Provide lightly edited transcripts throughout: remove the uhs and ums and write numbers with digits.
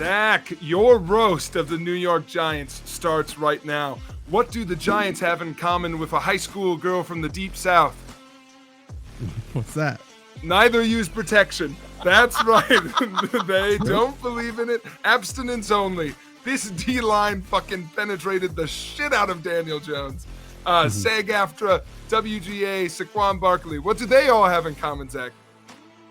Zach, your roast of the New York Giants starts right now. What do the Giants have in common with a high school girl from the Deep South? What's that? Neither use protection. That's right. They don't believe in it. Abstinence only. This D-line fucking penetrated the shit out of Daniel Jones. SAG-AFTRA, WGA, Saquon Barkley. What do they all have in common, Zach?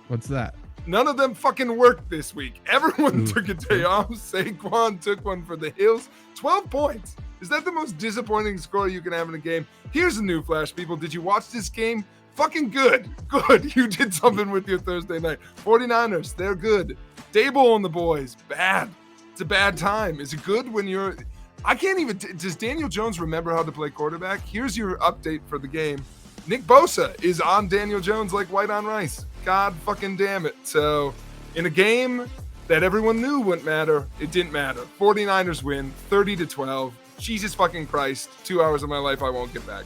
What's that? None of them fucking worked this week. Everyone took a day off. Saquon took one for the hills. 12 points. Is that the most disappointing score you can have in a game? Here's a new flash, people. Did you watch this game? Fucking good. Good. You did something with your Thursday night. 49ers, they're good. Dable and the boys, bad. It's a bad time. Is it good when you're... I can't even... Does Daniel Jones remember how to play quarterback? Here's your update for the game. Nick Bosa is on Daniel Jones like white on rice. God fucking damn it. So, in a game that everyone knew wouldn't matter, it didn't matter. 49ers win, 30-12. Jesus fucking Christ. 2 hours of my life I won't get back.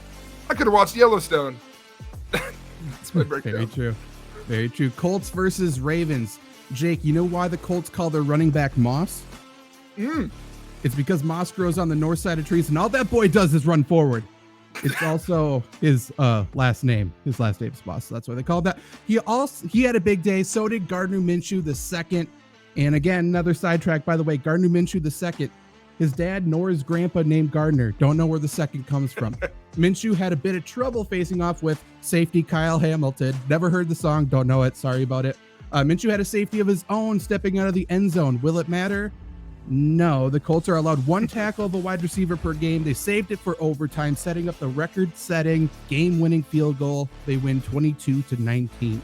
I could have watched Yellowstone. That's my breakdown. Very true. Very true. Colts versus Ravens. Jake, you know why the Colts call their running back Moss? It's because Moss grows on the north side of trees, and all that boy does is run forward. It's also his last name. His last name is Moss. So that's why they called that. He had a big day. So did Gardner Minshew the second. And again, another sidetrack, by the way, Gardner Minshew the second. His dad nor his grandpa named Gardner. Don't know where the second comes from. Minshew had a bit of trouble facing off with safety Kyle Hamilton. Never heard the song. Don't know it. Sorry about it. Minshew had a safety of his own stepping out of the end zone. Will it matter? No. The Colts are allowed one tackle of a wide receiver per game. They saved it for overtime, setting up the record-setting, game-winning field goal. They win 22-19.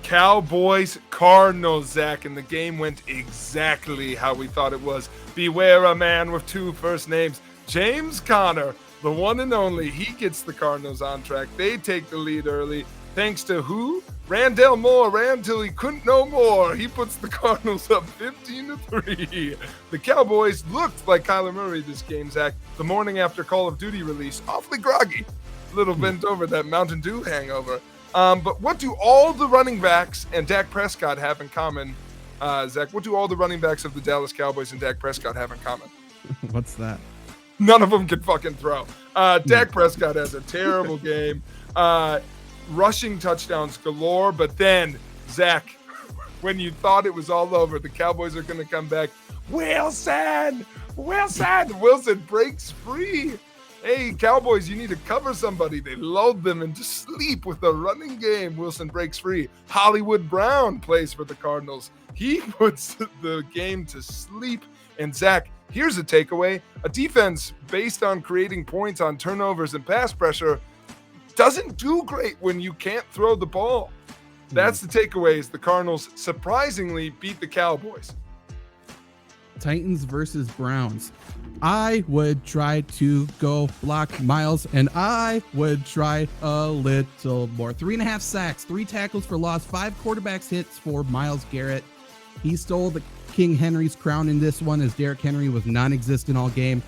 Cowboys, Cardinals, Zach, and the game went exactly how we thought it was. Beware a man with two first names. James Conner, the one and only, he gets the Cardinals on track. They take the lead early. Thanks to who? Randall Moore ran till he couldn't no more. He puts the Cardinals up 15-3. The Cowboys looked like Kyler Murray this game, Zach. The morning after Call of Duty release, awfully groggy. A little bent over that Mountain Dew hangover. But what do all the running backs and Dak Prescott have in common, Zach? What do all the running backs of the Dallas Cowboys and Dak Prescott have in common? What's that? None of them can fucking throw. Dak Prescott has a terrible game. Rushing touchdowns galore, but then, Zach, when you thought it was all over, the Cowboys are going to come back. Wilson breaks free. Hey, Cowboys, you need to cover somebody. They lulled them into sleep with a running game. Wilson breaks free. Hollywood Brown plays for the Cardinals. He puts the game to sleep. And Zach, here's a takeaway. A defense based on creating points on turnovers and pass pressure doesn't do great when you can't throw the ball. That's the takeaway, is the Cardinals surprisingly beat the Cowboys. Titans versus Browns. I would try to go block Miles, and I would try a little more. 3.5 sacks, 3 tackles for loss, 5 quarterbacks hits for Myles Garrett. He stole the King Henry's crown in this one, as Derrick Henry was non-existent all game.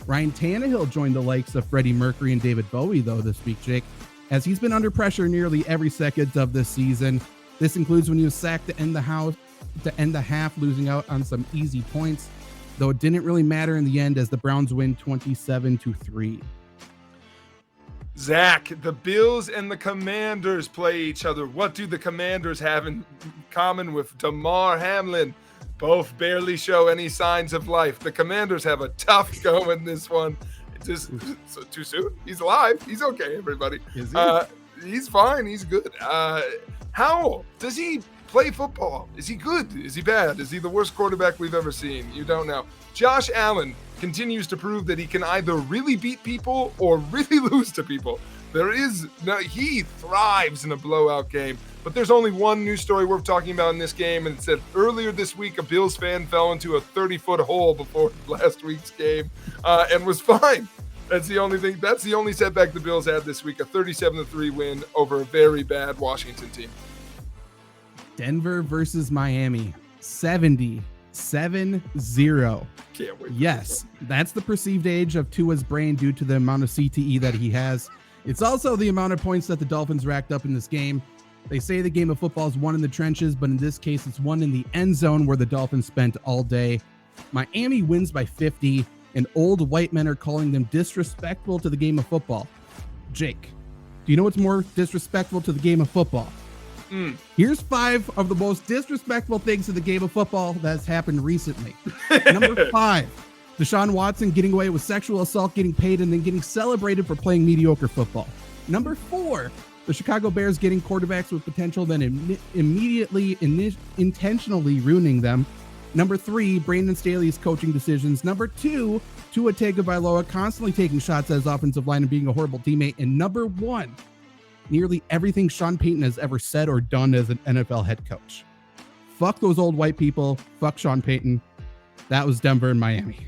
Ryan Tannehill joined the likes of Freddie Mercury and David Bowie, though, this week, Jake, as he's been under pressure nearly every second of this season. This includes when he was sacked to end the half, losing out on some easy points, though it didn't really matter in the end as the Browns win 27-3. Zach, the Bills and the Commanders play each other. What do the Commanders have in common with Damar Hamlin? Both barely show any signs of life. The Commanders have a tough go in this one. Just so too soon. He's alive. He's okay, everybody. Is he? He's fine. He's good. How does he play football? Is he good? Is he bad? Is he the worst quarterback we've ever seen? You don't know. Josh Allen continues to prove that he can either really beat people or really lose to people. He thrives in a blowout game. But there's only one news story worth talking about in this game, and it said earlier this week a Bills fan fell into a 30-foot hole before last week's game and was fine. That's the only thing. That's the only setback the Bills had this week, a 37-3 win over a very bad Washington team. Denver versus Miami, 70-7-0. Can't wait. Yes, that's the perceived age of Tua's brain due to the amount of CTE that he has. It's also the amount of points that the Dolphins racked up in this game. They say the game of football is won in the trenches, but in this case, it's won in the end zone where the Dolphins spent all day. Miami wins by 50, and old white men are calling them disrespectful to the game of football. Jake, do you know what's more disrespectful to the game of football? Here's 5 of the most disrespectful things to the game of football that's happened recently. Number 5, Deshaun Watson getting away with sexual assault, getting paid, and then getting celebrated for playing mediocre football. Number 4, the Chicago Bears getting quarterbacks with potential, then intentionally ruining them. Number 3, Brandon Staley's coaching decisions. Number 2, Tua Tagovailoa constantly taking shots at his offensive line and being a horrible teammate. And number 1, nearly everything Sean Payton has ever said or done as an NFL head coach. Fuck those old white people. Fuck Sean Payton. That was Denver and Miami.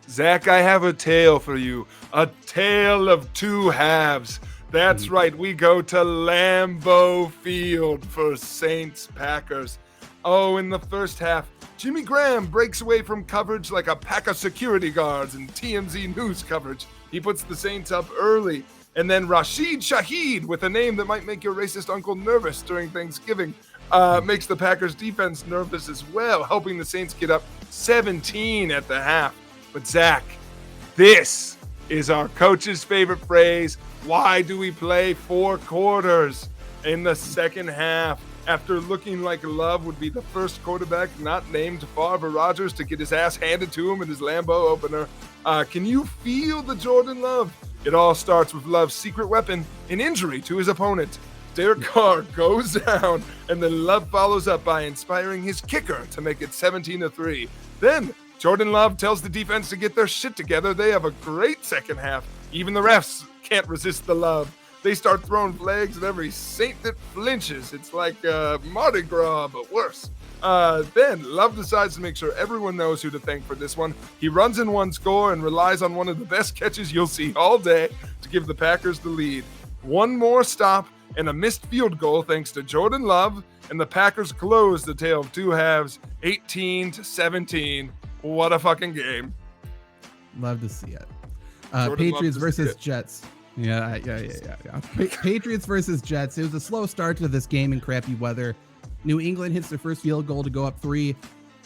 Zach, I have a tale for you. A tale of 2 halves. That's right. We go to Lambeau Field for Saints-Packers. Oh, in the first half, Jimmy Graham breaks away from coverage like a pack of security guards in TMZ News coverage. He puts the Saints up early. And then Rashid Shaheed, with a name that might make your racist uncle nervous during Thanksgiving, makes the Packers defense nervous as well, helping the Saints get up 17 at the half. But Zach, this is our coach's favorite phrase. Why do we play 4 quarters? In the second half, after looking like Love would be the first quarterback not named Favre Rodgers to get his ass handed to him in his Lambeau opener, can you feel the Jordan Love? It all starts with Love's secret weapon, an injury to his opponent. Derek Carr goes down, and then Love follows up by inspiring his kicker to make it 17-3. Then Jordan Love tells the defense to get their shit together. They have a great second half. Even the refs can't resist the love. They start throwing flags at every Saint that flinches. It's like Mardi Gras, but worse. Then Love decides to make sure everyone knows who to thank for this one. He runs in one score and relies on one of the best catches you'll see all day to give the Packers the lead. One more stop and a missed field goal thanks to Jordan Love, and the Packers close the tale of 2 halves, 18-17. What a fucking game. Love to see it. Patriots versus Jets. Yeah. Patriots versus Jets. It was a slow start to this game in crappy weather. New England hits their first field goal to go up 3,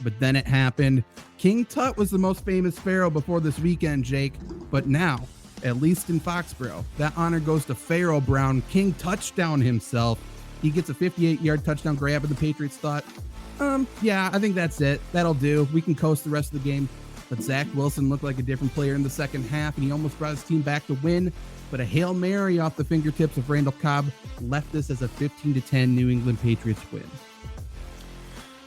but then it happened. King Tut was the most famous Pharaoh before this weekend, Jake, but now, at least in Foxborough, that honor goes to Pharaoh Brown, King Touchdown himself. He gets a 58-yard touchdown grab, and the Patriots thought, yeah, I think that's it. That'll do. We can coast the rest of the game. But Zach Wilson looked like a different player in the second half, and he almost brought his team back to win. But a Hail Mary off the fingertips of Randall Cobb left this as a 15-10 New England Patriots win.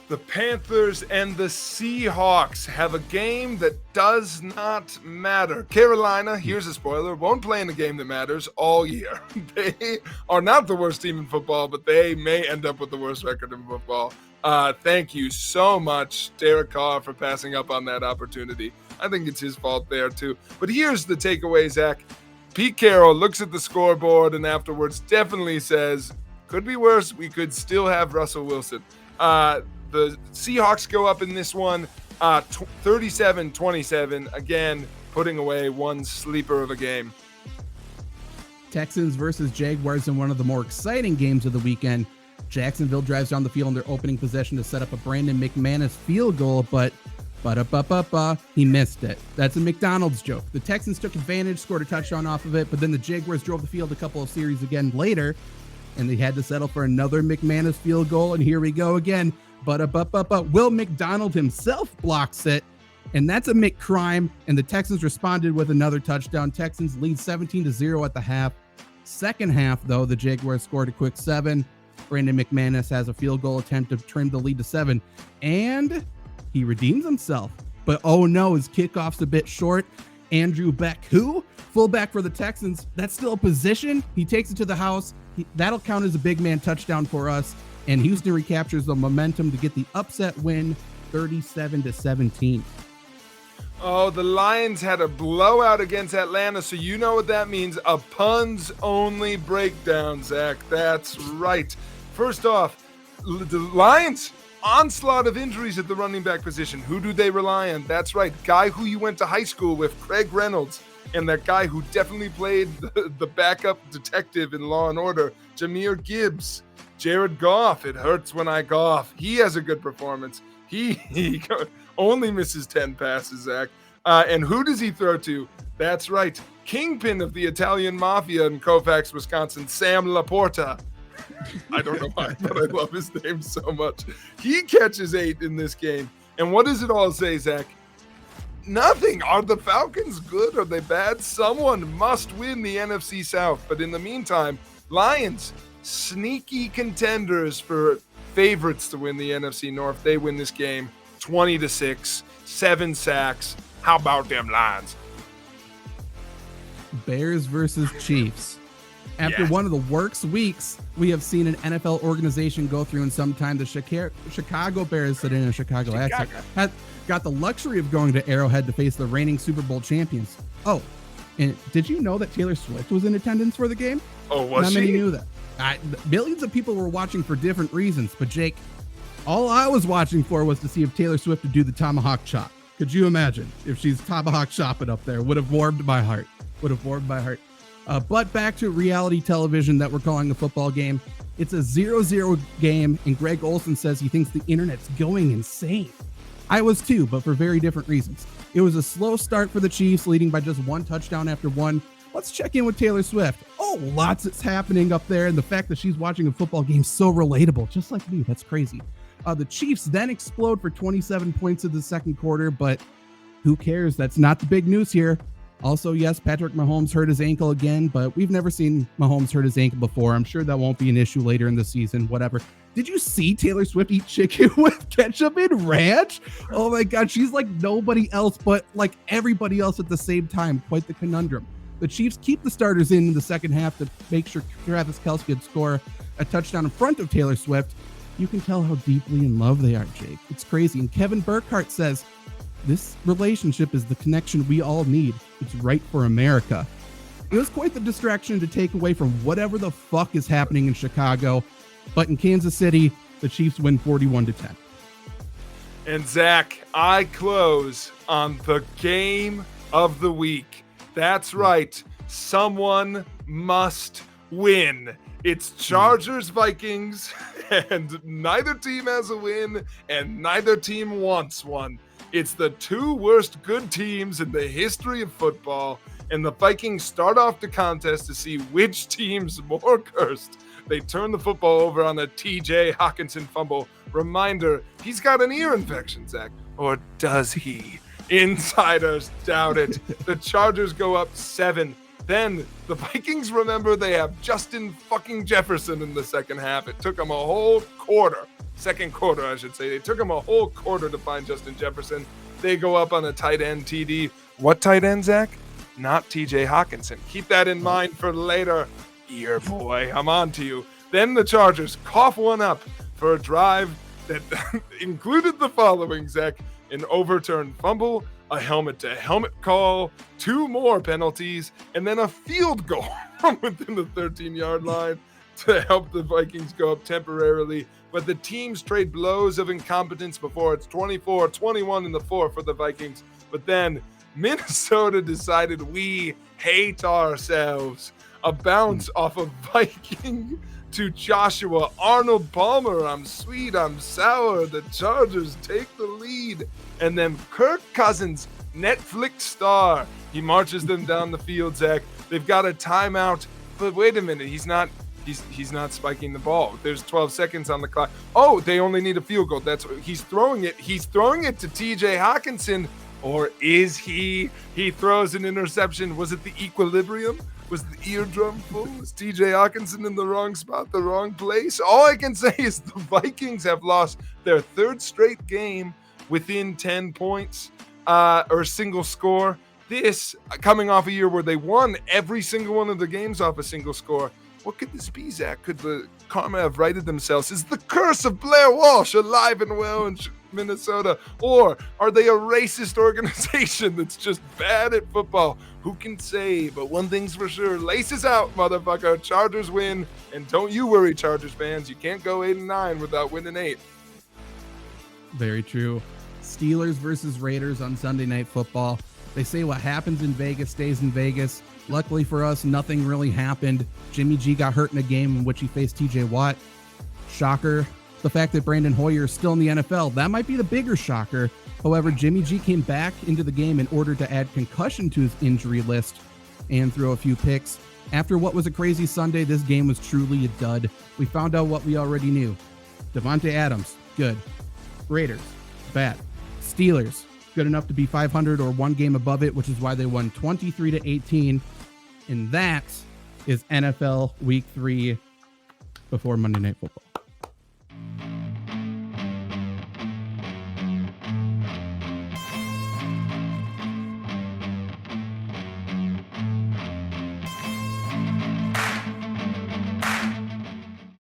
The Panthers and the Seahawks have a game that does not matter. Carolina, here's a spoiler, won't play in a game that matters all year. They are not the worst team in football, but they may end up with the worst record in football. Thank you so much, Derek Carr, for passing up on that opportunity. I think it's his fault there, too. But here's the takeaway, Zach. Pete Carroll looks at the scoreboard and afterwards definitely says, could be worse. We could still have Russell Wilson. The Seahawks go up in this one 37-27, again, putting away one sleeper of a game. Texans versus Jaguars in one of the more exciting games of the weekend. Jacksonville drives down the field in their opening possession to set up a Brandon McManus field goal, but he missed it. That's a McDonald's joke. The Texans took advantage, scored a touchdown off of it, but then the Jaguars drove the field a couple of series again later, and they had to settle for another McManus field goal, and here we go again. Will McDonald himself blocks it, and that's a McCrime, and the Texans responded with another touchdown. Texans lead 17-0 at the half. Second half, though, the Jaguars scored a quick 7. Brandon McManus has a field goal attempt to trim the lead to 7, and he redeems himself. But oh no, his kickoff's a bit short. Andrew Beck, fullback for the Texans, that's still a position. He takes it to the house. That'll count as a big man touchdown for us. And Houston recaptures the momentum to get the upset win, 37-17. Oh, the Lions had a blowout against Atlanta, so you know what that means. A puns-only breakdown, Zach. That's right. First off, the Lions, onslaught of injuries at the running back position. Who do they rely on? That's right. Guy who you went to high school with, Craig Reynolds. and that guy who definitely played the backup detective in Law & Order, Jahmyr Gibbs. Jared Goff, it hurts when I golf. He has a good performance. He only misses 10 passes, Zach. And who does he throw to? That's right, kingpin of the Italian Mafia in Colfax, Wisconsin, Sam Laporta. I don't know why, but I love his name so much. He catches 8 in this game. And what does it all say, Zach? Nothing. Are the Falcons good? Are they bad? Someone must win the NFC South. But in the meantime, Lions, sneaky contenders for favorites to win the NFC North. They win this game 20-6, 7 sacks. How about them Lions? Bears versus Chiefs. After one of the worst weeks we have seen an NFL organization go through in some time, the Chicago Bears, that in a Chicago accent, had got the luxury of going to Arrowhead to face the reigning Super Bowl champions. Oh, and did you know that Taylor Swift was in attendance for the game? Oh, was she? Not many knew that. Millions of people were watching for different reasons, but Jake, all I was watching for was to see if Taylor Swift would do the Tomahawk chop. Could you imagine if she's Tomahawk chopping up there? Would have warmed my heart. But back to reality television that we're calling a football game. It's a 0-0 game, and Greg Olson says he thinks the internet's going insane. I was too, but for very different reasons. It was a slow start for the Chiefs, leading by just 1 touchdown after 1. Let's check in with Taylor Swift. Oh, lots is happening up there, and the fact that she's watching a football game so relatable, just like me. That's crazy. The Chiefs then explode for 27 points in the second quarter, but who cares? That's not the big news here. Also, yes, Patrick Mahomes hurt his ankle again, but we've never seen Mahomes hurt his ankle before. I'm sure that won't be an issue later in the season, whatever. Did you see Taylor Swift eat chicken with ketchup and ranch? Oh my God, she's like nobody else, but like everybody else at the same time. Quite the conundrum. The Chiefs keep the starters in the second half to make sure Travis Kelce could score a touchdown in front of Taylor Swift. You can tell how deeply in love they are, Jake. It's crazy. And Kevin Burkhardt says, this relationship is the connection we all need. It's right for America. It was quite the distraction to take away from whatever the fuck is happening in Chicago. But in Kansas City, the Chiefs win 41-10. And Zach, I close on the game of the week. That's right. Someone must win. It's Chargers Vikings, and neither team has a win, and neither team wants one. It's the 2 worst good teams in the history of football, and the Vikings start off the contest to see which team's more cursed. They turn the football over on a TJ Hawkinson fumble. Reminder, he's got an ear infection, Zach. Or does he? Insiders doubt it. The Chargers go up 7. Then the Vikings remember they have Justin fucking Jefferson in the second half. It took them a whole quarter. Second quarter, I should say. They took them a whole quarter to find Justin Jefferson. They go up on a tight end TD. What tight end, Zach? Not TJ Hawkinson. Keep that in mind for later. Ear boy, I'm on to you. Then the Chargers cough one up for a drive that included the following, Zach. An overturned fumble, a helmet-to-helmet call, 2 more penalties, and then a field goal from within the 13-yard line to help the Vikings go up temporarily. But the teams trade blows of incompetence before it's 24-21 in the fourth for the Vikings. But then Minnesota decided we hate ourselves. A bounce off of Viking to Joshua Arnold Palmer. I'm sweet, I'm sour. The Chargers take the lead. And then Kirk Cousins, Netflix star. He marches them down the field, Zach. They've got a timeout. But wait a minute, he's not spiking the ball. There's 12 seconds on the clock. Oh, they only need a field goal. That's what he's throwing it. He's throwing it to TJ Hawkinson. Or is he? He throws an interception. Was it the equilibrium? Was the eardrum full? Was TJ Hawkinson in the wrong spot, the wrong place? All I can say is the Vikings have lost their 3rd straight game within 10 points or single score. This coming off a year where they won every single one of the games off a single score. What could this be, Zach? Could the karma have righted themselves? Is the curse of Blair Walsh alive and well in Minnesota? Or are they a racist organization that's just bad at football? Who can say? But one thing's for sure, laces out, motherfucker. Chargers win. And don't you worry, Chargers fans. You can't go 8-9 without winning 8. Very true. Steelers versus Raiders on Sunday Night Football. They say what happens in Vegas stays in Vegas. Luckily for us, nothing really happened. Jimmy G got hurt in a game in which he faced TJ Watt. Shocker. The fact that Brandon Hoyer is still in the NFL, that might be the bigger shocker. However, Jimmy G came back into the game in order to add concussion to his injury list and throw a few picks. After what was a crazy Sunday, this game was truly a dud. We found out what we already knew. Devontae Adams, good. Raiders, bad. Steelers, good enough to be 500 or one game above it, which is why they won 23-18. And that is NFL Week 3 before Monday Night Football.